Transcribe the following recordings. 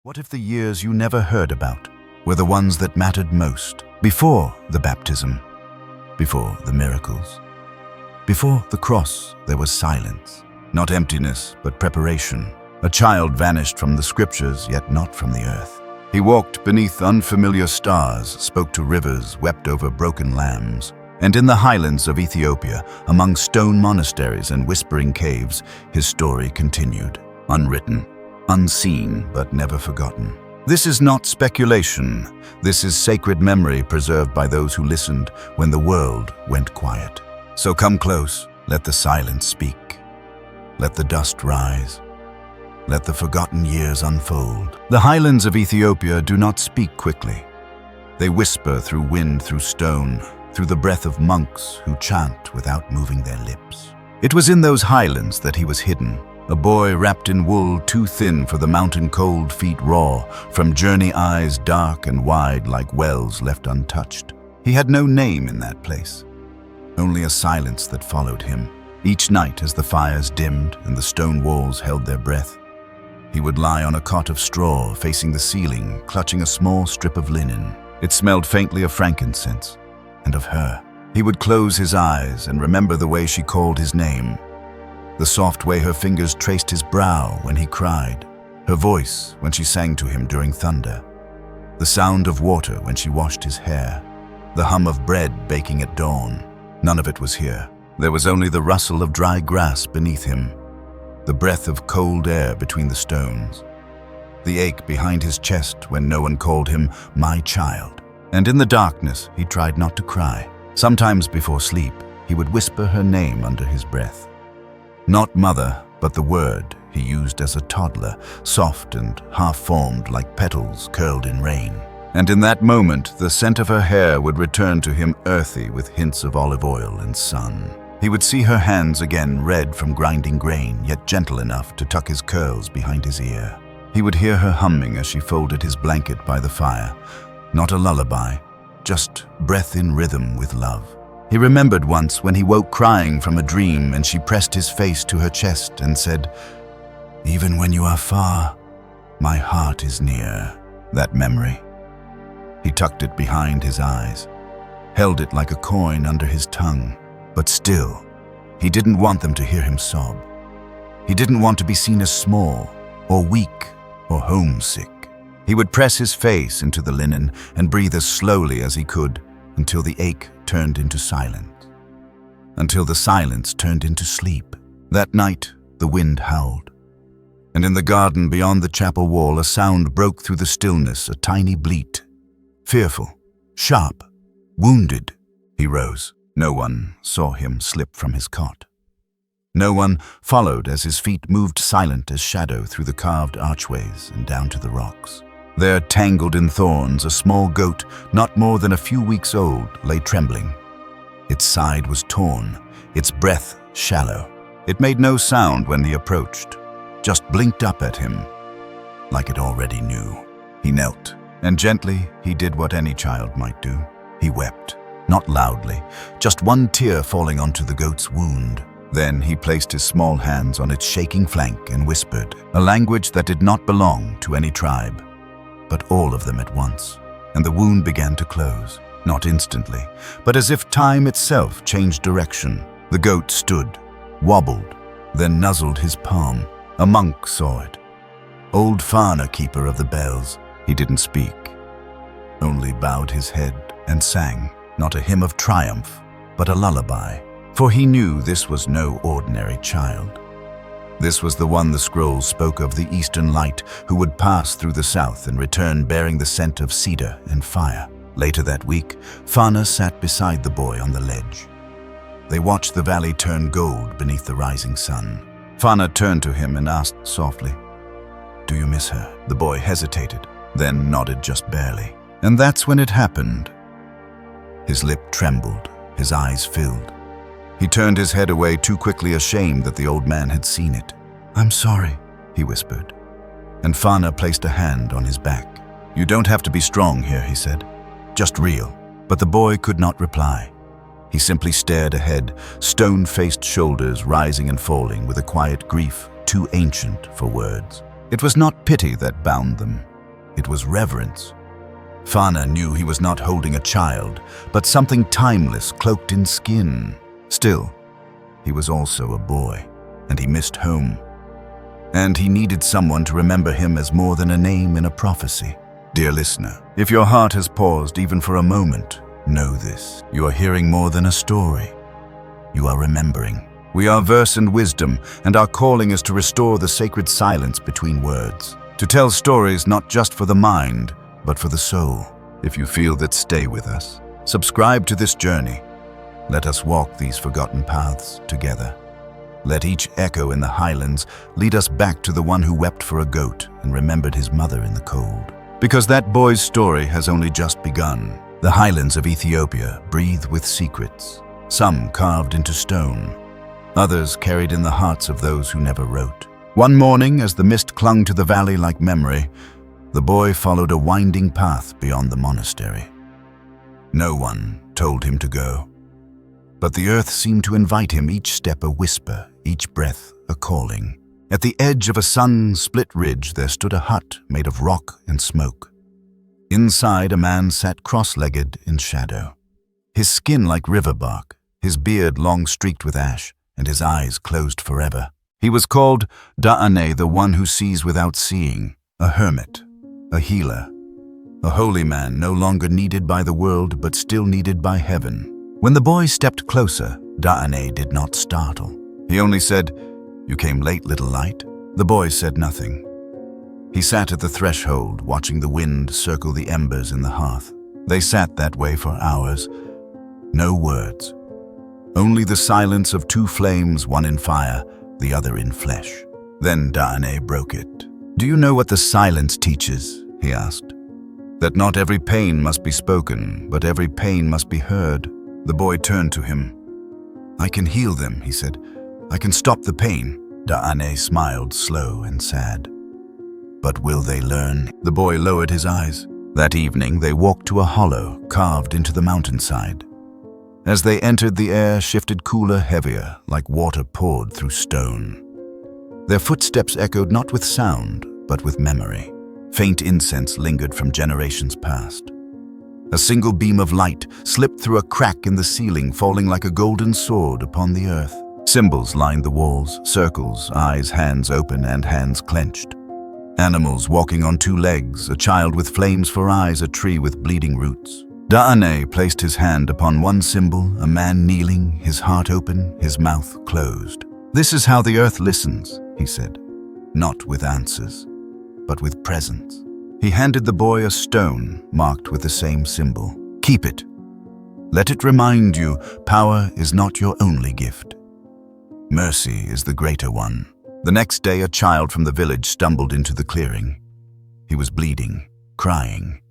What if the years you never heard about were the ones that mattered most? Before the baptism, before the miracles, before the cross, there was silence. Not emptiness, but preparation. A child vanished from the scriptures, yet not from the earth. He walked beneath unfamiliar stars, spoke to rivers, wept over broken lambs. And in the highlands of Ethiopia, among stone monasteries and whispering caves, his story continued, unwritten, unseen, but never forgotten. This is not speculation. This is sacred memory preserved by those who listened when the world went quiet. So come close, let the silence speak. Let the dust rise. Let the forgotten years unfold. The highlands of Ethiopia do not speak quickly. They whisper through wind, through stone, through the breath of monks who chant without moving their lips. It was in those highlands that he was hidden, a boy wrapped in wool too thin for the mountain cold, feet raw, from journey eyes dark and wide like wells left untouched. He had no name in that place, only a silence that followed him. Each night as the fires dimmed and the stone walls held their breath, he would lie on a cot of straw facing the ceiling, clutching a small strip of linen. It smelled faintly of frankincense and of her. He would close his eyes and remember the way she called his name, the soft way her fingers traced his brow when he cried, her voice when she sang to him during thunder, the sound of water when she washed his hair, the hum of bread baking at dawn. None of it was here. There was only the rustle of dry grass beneath him, the breath of cold air between the stones, the ache behind his chest when no one called him my child. And in the darkness, he tried not to cry. Sometimes before sleep, he would whisper her name under his breath. Not mother, but the word he used as a toddler, soft and half-formed like petals curled in rain. And in that moment, the scent of her hair would return to him earthy with hints of olive oil and sun. He would see her hands again, red from grinding grain, yet gentle enough to tuck his curls behind his ear. He would hear her humming as she folded his blanket by the fire. Not a lullaby, just breath in rhythm with love. He remembered once when he woke crying from a dream and she pressed his face to her chest and said, "Even when you are far, my heart is near." That memory. He tucked it behind his eyes, held it like a coin under his tongue, but still, he didn't want them to hear him sob. He didn't want to be seen as small, or weak, or homesick. He would press his face into the linen and breathe as slowly as he could until the ache turned into silence, until the silence turned into sleep. That night, the wind howled, and in the garden beyond the chapel wall, a sound broke through the stillness, a tiny bleat. Fearful, sharp, wounded. He rose. No one saw him slip from his cot. No one followed as his feet moved silent as shadow through the carved archways and down to the rocks. There, tangled in thorns, a small goat, not more than a few weeks old, lay trembling. Its side was torn, its breath shallow. It made no sound when he approached, just blinked up at him, like it already knew. He knelt, and gently he did what any child might do. He wept, not loudly, just one tear falling onto the goat's wound. Then he placed his small hands on its shaking flank and whispered, a language that did not belong to any tribe, but all of them at once, and the wound began to close, not instantly, but as if time itself changed direction. The goat stood, wobbled, then nuzzled his palm. A monk saw it. Old Fana, keeper of the bells. He didn't speak, only bowed his head and sang, not a hymn of triumph, but a lullaby, for he knew this was no ordinary child. This was the one the scrolls spoke of, the Eastern Light, who would pass through the south and return bearing the scent of cedar and fire. Later that week, Fana sat beside the boy on the ledge. They watched the valley turn gold beneath the rising sun. Fana turned to him and asked softly, "Do you miss her?" The boy hesitated, then nodded just barely. And that's when it happened. His lip trembled, his eyes filled. He turned his head away, too quickly, ashamed that the old man had seen it. "I'm sorry," he whispered. And Fana placed a hand on his back. "You don't have to be strong here," he said. "Just real." But the boy could not reply. He simply stared ahead, stone-faced shoulders rising and falling with a quiet grief too ancient for words. It was not pity that bound them. It was reverence. Fana knew he was not holding a child, but something timeless cloaked in skin. Still, he was also a boy, and he missed home. And he needed someone to remember him as more than a name in a prophecy. Dear listener, if your heart has paused even for a moment, know this. You are hearing more than a story. You are remembering. We are verse and wisdom, and our calling is to restore the sacred silence between words. To tell stories not just for the mind, but for the soul. If you feel that, stay with us. Subscribe to this journey. Let us walk these forgotten paths together. Let each echo in the Highlands lead us back to the one who wept for a goat and remembered his mother in the cold. Because that boy's story has only just begun. The Highlands of Ethiopia breathe with secrets, some carved into stone, others carried in the hearts of those who never wrote. One morning, as the mist clung to the valley like memory, the boy followed a winding path beyond the monastery. No one told him to go, but the earth seemed to invite him, each step a whisper, each breath a calling. At the edge of a sun-split ridge there stood a hut made of rock and smoke. Inside, a man sat cross-legged in shadow, his skin like river bark, his beard long streaked with ash, and his eyes closed forever. He was called Da'ane, the one who sees without seeing, a hermit, a healer, a holy man no longer needed by the world but still needed by heaven. When the boy stepped closer, Da'ane did not startle. He only said, "You came late, little light." The boy said nothing. He sat at the threshold, watching the wind circle the embers in the hearth. They sat that way for hours. No words. Only the silence of two flames, one in fire, the other in flesh. Then Da'ane broke it. "Do you know what the silence teaches?" he asked. "That not every pain must be spoken, but every pain must be heard." The boy turned to him. "I can heal them," he said. "I can stop the pain." Da'ane smiled, slow and sad. "But will they learn?" The boy lowered his eyes. That evening they walked to a hollow carved into the mountainside. As they entered, the air shifted cooler, heavier, like water poured through stone. Their footsteps echoed not with sound, but with memory. Faint incense lingered from generations past. A single beam of light slipped through a crack in the ceiling, falling like a golden sword upon the earth. Symbols lined the walls, circles, eyes, hands open and hands clenched. Animals walking on two legs, a child with flames for eyes, a tree with bleeding roots. Da'ane placed his hand upon one symbol, a man kneeling, his heart open, his mouth closed. "This is how the earth listens," he said, "not with answers, but with presence." He handed the boy a stone marked with the same symbol. "Keep it. Let it remind you, power is not your only gift. Mercy is the greater one." The next day, a child from the village stumbled into the clearing. He was bleeding, crying,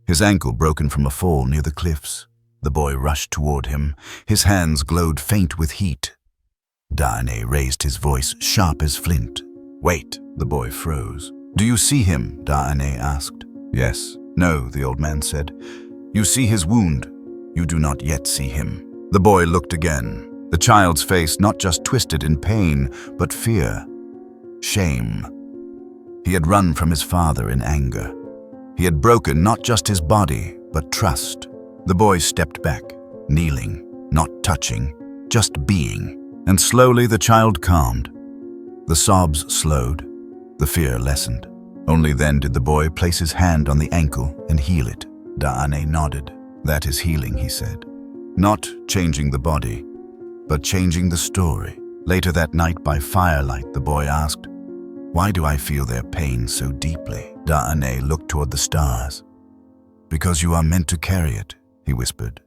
his ankle broken from a fall near the cliffs. The boy rushed toward him. His hands glowed faint with heat. Da'ane raised his voice, sharp as flint. "Wait," the boy froze. "Do you see him?" Da'ane asked. "Yes." "No," the old man said. "You see his wound. You do not yet see him." The boy looked again. The child's face not just twisted in pain, but fear, shame. He had run from his father in anger. He had broken not just his body, but trust. The boy stepped back, kneeling, not touching, just being. And slowly the child calmed. The sobs slowed. The fear lessened. Only then did the boy place his hand on the ankle and heal it. Da'ane nodded. "That is healing," he said. "Not changing the body, but changing the story." Later that night by firelight, the boy asked, "Why do I feel their pain so deeply?" Da'ane looked toward the stars. "Because you are meant to carry it," he whispered.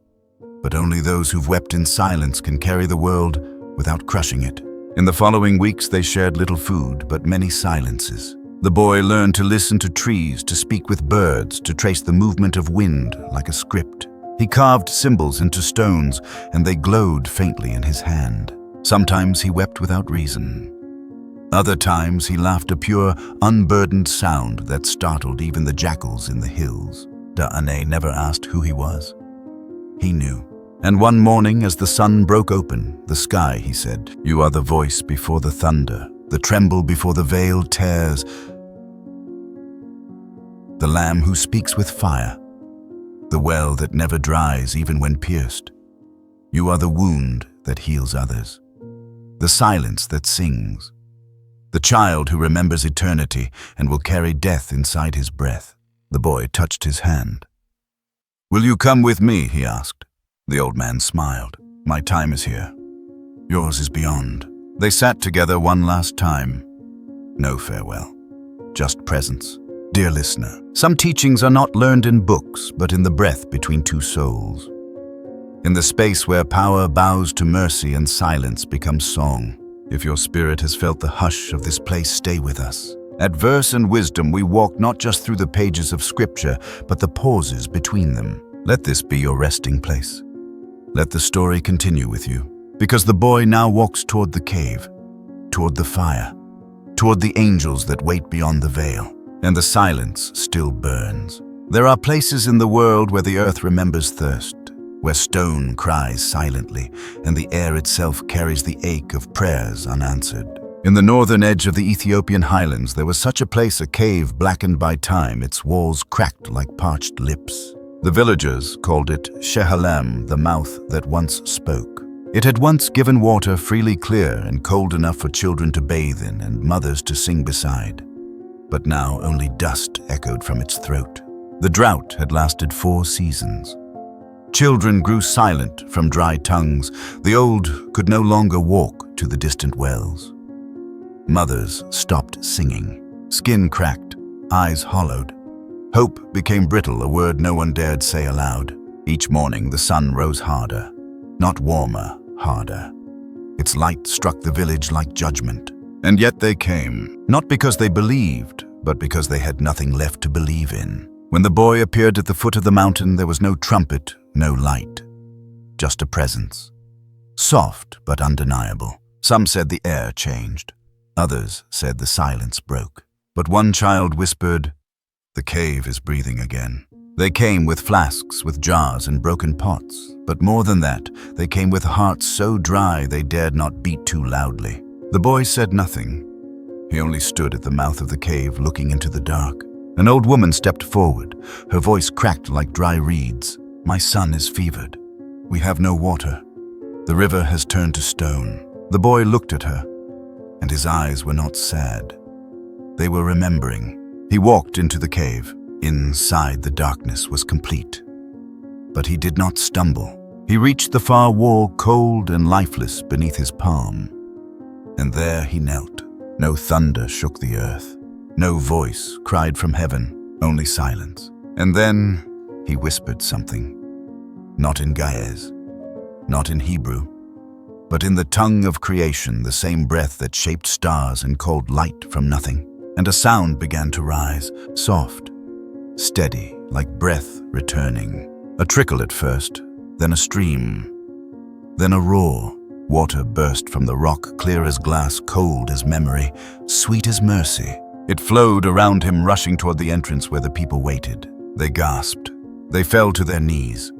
"But only those who've wept in silence can carry the world without crushing it." In the following weeks, they shared little food, but many silences. The boy learned to listen to trees, to speak with birds, to trace the movement of wind like a script. He carved symbols into stones, and they glowed faintly in his hand. Sometimes he wept without reason. Other times he laughed a pure, unburdened sound that startled even the jackals in the hills. Da'ane never asked who he was. He knew. And one morning, as the sun broke open the sky, he said, "You are the voice before the thunder, the tremble before the veil tears." the Lamb who speaks with fire, the well that never dries even when pierced. You are the wound that heals others, the silence that sings, the child who remembers eternity and will carry death inside his breath. The boy touched his hand. "Will you come with me?" he asked. The old man smiled. "My time is here. Yours is beyond." They sat together one last time. No farewell, just presence. Dear listener, some teachings are not learned in books, but in the breath between two souls. In the space where power bows to mercy and silence becomes song. If your spirit has felt the hush of this place, stay with us. At Verse and Wisdom, we walk not just through the pages of Scripture, but the pauses between them. Let this be your resting place. Let the story continue with you, because the boy now walks toward the cave, toward the fire, toward the angels that wait beyond the veil, and the silence still burns. There are places in the world where the earth remembers thirst, where stone cries silently, and the air itself carries the ache of prayers unanswered. In the northern edge of the Ethiopian Highlands, there was such a place, a cave blackened by time, its walls cracked like parched lips. The villagers called it Shehalem, the mouth that once spoke. It had once given water freely clear and cold enough for children to bathe in and mothers to sing beside. But now only dust echoed from its throat. The drought had lasted 4 seasons. Children grew silent from dry tongues. The old could no longer walk to the distant wells. Mothers stopped singing. Skin cracked, eyes hollowed. Hope became brittle, a word no one dared say aloud. Each morning the sun rose harder, not warmer, harder. Its light struck the village like judgment. And yet they came, not because they believed, but because they had nothing left to believe in. When the boy appeared at the foot of the mountain, there was no trumpet, no light, just a presence. Soft but undeniable. Some said the air changed. Others said the silence broke. But one child whispered, "The cave is breathing again." They came with flasks, with jars and broken pots. But more than that, they came with hearts so dry they dared not beat too loudly. The boy said nothing. He only stood at the mouth of the cave, looking into the dark. An old woman stepped forward. Her voice cracked like dry reeds. "My son is fevered. We have no water. The river has turned to stone." The boy looked at her, and his eyes were not sad. They were remembering. He walked into the cave. Inside, the darkness was complete. But he did not stumble. He reached the far wall, cold and lifeless beneath his palm. And there he knelt. No thunder shook the earth. No voice cried from heaven, only silence. And then he whispered something. Not in Ge'ez, not in Hebrew, but in the tongue of creation, the same breath that shaped stars and called light from nothing. And a sound began to rise, soft, steady, like breath returning. A trickle at first, then a stream, then a roar. Water burst from the rock, clear as glass, cold as memory, sweet as mercy. It flowed around him, rushing toward the entrance where the people waited. They gasped. They fell to their knees.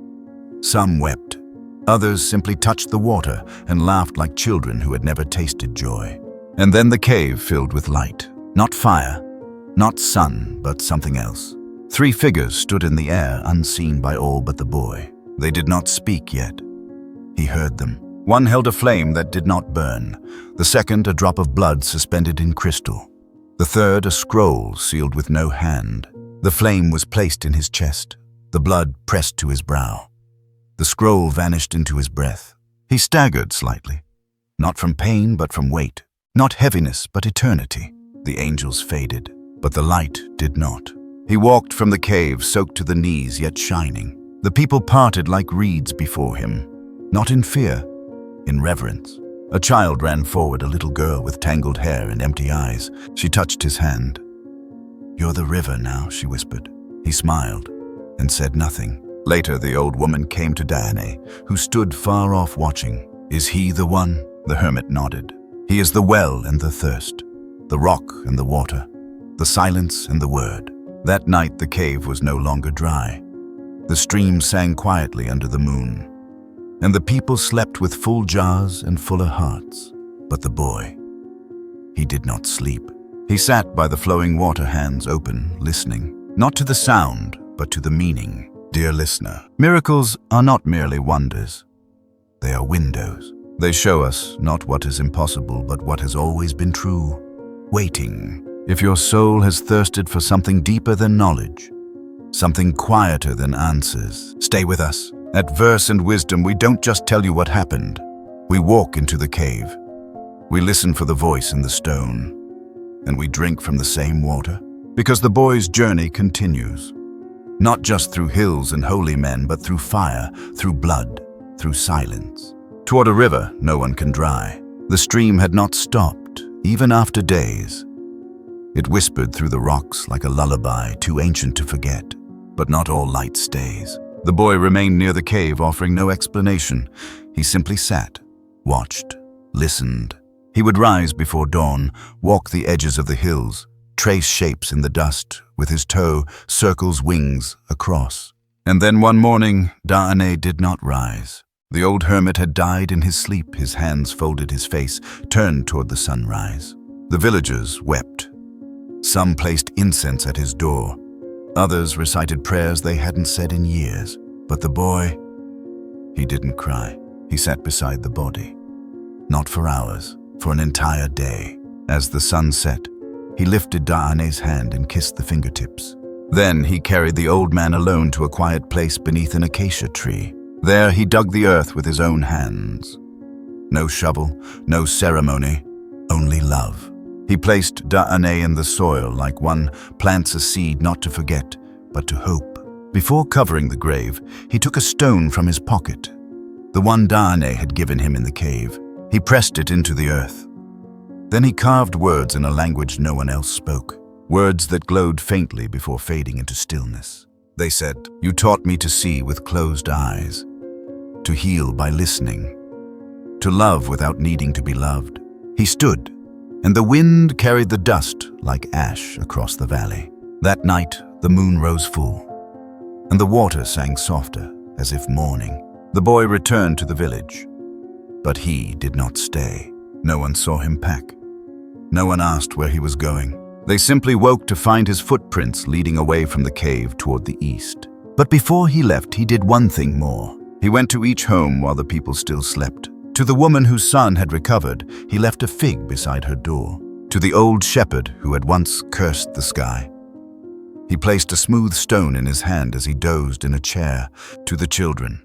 Some wept. Others simply touched the water and laughed like children who had never tasted joy. And then the cave filled with light. Not fire, not sun, but something else. 3 figures stood in the air, unseen by all but the boy. They did not speak yet. He heard them. One held a flame that did not burn. The second, a drop of blood suspended in crystal. The third, a scroll sealed with no hand. The flame was placed in his chest. The blood pressed to his brow. The scroll vanished into his breath. He staggered slightly. Not from pain, but from weight. Not heaviness, but eternity. The angels faded, but the light did not. He walked from the cave, soaked to the knees, yet shining. The people parted like reeds before him. Not in fear, in reverence. A child ran forward, a little girl with tangled hair and empty eyes. She touched his hand. "You're the river now," she whispered. He smiled and said nothing. Later, the old woman came to Diane, who stood far off watching. "Is he the one?" The hermit nodded. "He is the well and the thirst, the rock and the water, the silence and the word." That night, the cave was no longer dry. The stream sang quietly under the moon, and the people slept with full jars and fuller hearts. But the boy, he did not sleep. He sat by the flowing water, hands open, listening. not to the sound, but to the meaning. Dear listener, miracles are not merely wonders. They are windows. They show us not what is impossible, but what has always been true. Waiting. If your soul has thirsted for something deeper than knowledge, something quieter than answers, stay with us. At Verse and Wisdom, we don't just tell you what happened. We walk into the cave. We listen for the voice in the stone. And we drink from the same water. Because the boy's journey continues. Not just through hills and holy men, but through fire, through blood, through silence. Toward a river no one can dry. The stream had not stopped, even after days. It whispered through the rocks like a lullaby, too ancient to forget. But not all light stays. The boy remained near the cave, offering no explanation. He simply sat, watched, listened. He would rise before dawn, walk the edges of the hills, trace shapes in the dust, with his toe, circles wings across. And then one morning, Da'ane did not rise. The old hermit had died in his sleep, his hands folded, his face turned toward the sunrise. The villagers wept. Some placed incense at his door. Others recited prayers they hadn't said in years. But the boy, he didn't cry. He sat beside the body. Not for hours, for an entire day. As the sun set, he lifted Da'ane's hand and kissed the fingertips. Then he carried the old man alone to a quiet place beneath an acacia tree. There he dug the earth with his own hands. No shovel, no ceremony, only love. He placed Da'ane in the soil like one plants a seed not to forget, but to hope. Before covering the grave, he took a stone from his pocket, the one Da'ane had given him in the cave. He pressed it into the earth. Then he carved words in a language no one else spoke, words that glowed faintly before fading into stillness. They said, "You taught me to see with closed eyes, to heal by listening, to love without needing to be loved." He stood, and the wind carried the dust like ash across the valley. That night, the moon rose full, and the water sang softer, as if mourning. The boy returned to the village, but he did not stay. No one saw him pack. No one asked where he was going. They simply woke to find his footprints leading away from the cave toward the east. But before he left, he did one thing more. He went to each home while the people still slept. To the woman whose son had recovered, he left a fig beside her door. To the old shepherd who had once cursed the sky, he placed a smooth stone in his hand as he dozed in a chair. To the children,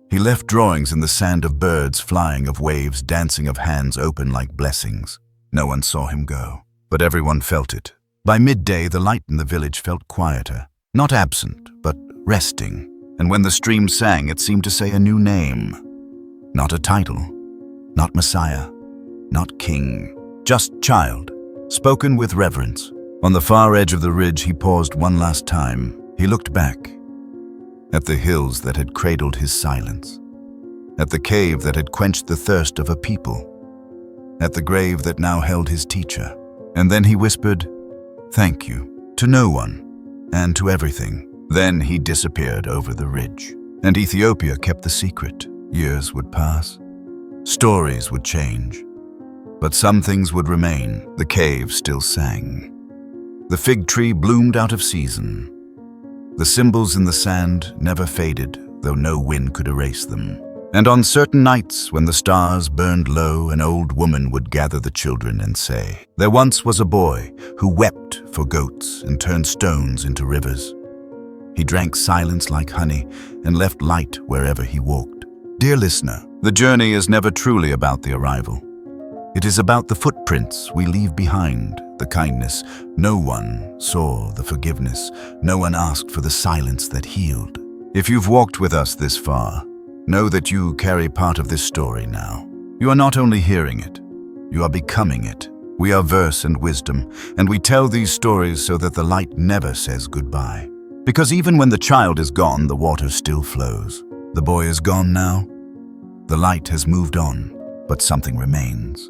he left drawings in the sand of birds flying, of waves dancing, of hands open like blessings. No one saw him go, but everyone felt it. By midday, the light in the village felt quieter, not absent, but resting. And when the stream sang, it seemed to say a new name. Not a title, not Messiah, not king, just child, spoken with reverence. On the far edge of the ridge, he paused one last time. He looked back at the hills that had cradled his silence, at the cave that had quenched the thirst of a people, at the grave that now held his teacher. And then he whispered, "Thank you," to no one and to everything. Then he disappeared over the ridge. And Ethiopia kept the secret. Years would pass. Stories would change. But some things would remain. The cave still sang. The fig tree bloomed out of season. The symbols in the sand never faded, though no wind could erase them. And on certain nights, when the stars burned low, an old woman would gather the children and say, "There once was a boy who wept for goats and turned stones into rivers. He drank silence like honey and left light wherever he walked." Dear listener, the journey is never truly about the arrival. It is about the footprints we leave behind, the kindness no one saw, the forgiveness no one asked, for the silence that healed. If you've walked with us this far, know that you carry part of this story now. You are not only hearing it, you are becoming it. We are Verse and Wisdom, and we tell these stories so that the light never says goodbye. Because even when the child is gone, the water still flows. The boy is gone now. The light has moved on, but something remains.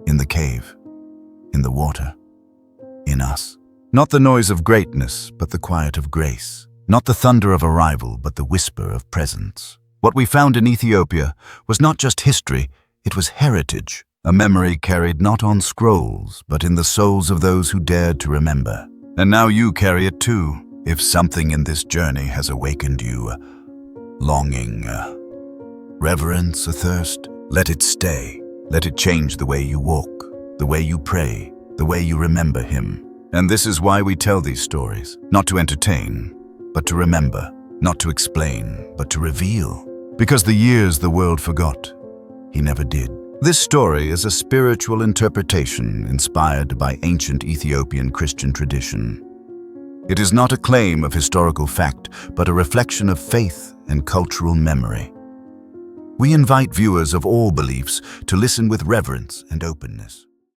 In the cave, in the water, in us. Not the noise of greatness, but the quiet of grace. Not the thunder of arrival, but the whisper of presence. What we found in Ethiopia was not just history, it was heritage, a memory carried not on scrolls, but in the souls of those who dared to remember. And now you carry it too. If something in this journey has awakened you, longing, reverence, a thirst, let it stay. Let it change the way you walk, the way you pray, the way you remember him. And this is why we tell these stories, not to entertain, but to remember, not to explain, but to reveal. Because the years the world forgot, he never did. This story is a spiritual interpretation inspired by ancient Ethiopian Christian tradition. It is not a claim of historical fact, but a reflection of faith and cultural memory. We invite viewers of all beliefs to listen with reverence and openness.